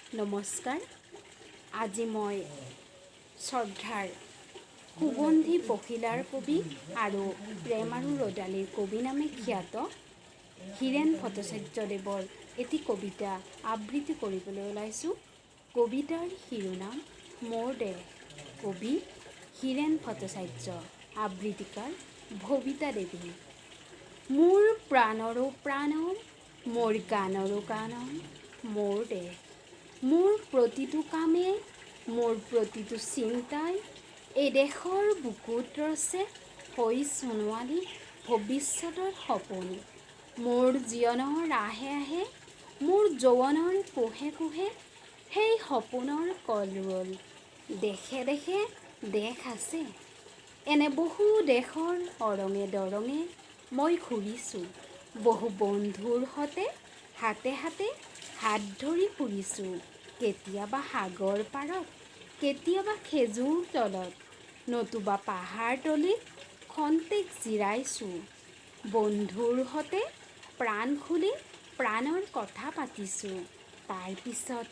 নমস্কাৰ। আজি মই শ্ৰদ্ধাৰ সুগন্ধি পখিলাৰ কবি আৰু প্ৰেম আৰু ৰ'দালিৰ কবি নামে খ্যাত হীৰেণ ভট্টাচাৰ্যদেৱৰ এটি কবিতা আবৃত্তি কৰিবলৈ ওলাইছোঁ। কবিতাৰ শিৰোনাম মোৰ দেশ। কবি হীৰেণ ভট্টাচাৰ্য, আবৃত্তিকাৰ ভবিতা দেৱী। মোৰ প্ৰাণৰো প্ৰাণম, মোৰ গানৰো গানম, মোৰ দেশ। মোৰ প্ৰতিটো কামে, মোৰ প্ৰতিটো চিন্তাই এই দেশৰ বুকুত ৰচে হৈ সোণোৱালী ভৱিষ্যতৰ সপোন। মোৰ জীৱনৰ আহে আহে, মোৰ যৌৱনৰ কোহে কোহে সেই সপোনৰ কলৰোল। দেশে দেশে দেশ আছে, এনে বহু দেশৰ অৰঙে দৰঙে মই ঘূৰিছোঁ। বহু বন্ধুৰ সতে হাতে হাতে হাত ধৰি ফুৰিছোঁ। কেতিয়াবা সাগৰ পাৰত, কেতিয়াবা খেজুৰ তলত, নতুবা পাহাৰ তলিত খন্তেক জিৰাইছোঁ। বন্ধুৰ সতে প্ৰাণ খুলি প্ৰাণৰ কথা পাতিছোঁ। তাৰ পিছত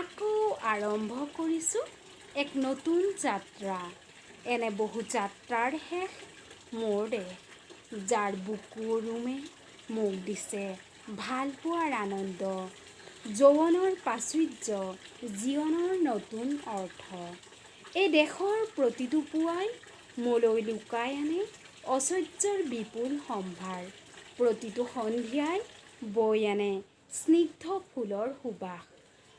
আকৌ আৰম্ভ কৰিছোঁ এক নতুন যাত্ৰা। এনে বহু যাত্ৰাৰ শেষ মোৰ দেশ, যাৰ বুকু ৰুমে মোক দিছে ভাল পোৱাৰ আনন্দ, যৌৱনৰ প্ৰাচুৰ্য, জীৱনৰ নতুন অৰ্থ। এই দেশৰ প্ৰতিটো পুৱাই মোলৈ লুকাই আনে ঐশ্বৰ্যৰ বিপুল সম্ভাৰ। প্ৰতিটো সন্ধিয়াই বৈ আনে স্নিগ্ধ ফুলৰ সুবাস।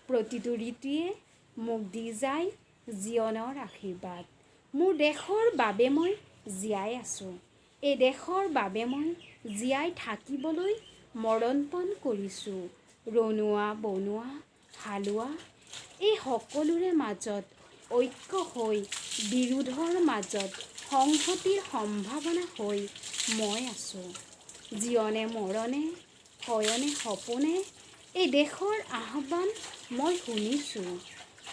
প্ৰতিটো ঋতুৱে মোক দি যায় জীৱনৰ আশীৰ্বাদ। মোৰ দেশৰ বাবে মই জীয়াই আছোঁ। এই দেশৰ বাবে মই জীয়াই থাকিবলৈ মৰণপণ কৰিছোঁ। ৰনোৱা বনোৱা হালোৱা এই সকলোৰে মাজত ঐক্য হৈ, বিৰোধৰ মাজত সংহতিৰ সম্ভাৱনা হৈ মই আছোঁ। জীৱনে মৰণে শয়নে সপোনে এই দেশৰ আহ্বান মই শুনিছোঁ।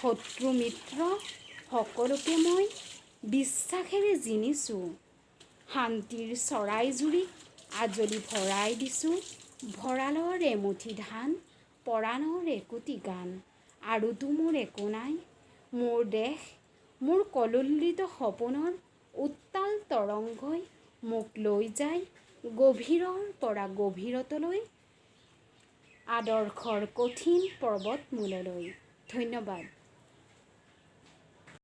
শত্ৰু মিত্ৰ সকলোকে মই বিশ্বাসেৰে জিনিছোঁ। শান্তিৰ চৰাইজুৰিক আজলি ভৰাই দিছোঁ। ভঁৰালৰ এমুঠি ধান, পৰাণৰ একোটি গান, আৰুতো মোৰ একো নাই। মোৰ দেশ, মোৰ কলোলিত সপোনৰ উত্তাল তৰংগই মোক লৈ যায় গভীৰৰ পৰা গভীৰতলৈ, আদৰ্শৰ কঠিন পৰ্বতমূললৈ। ধন্যবাদ।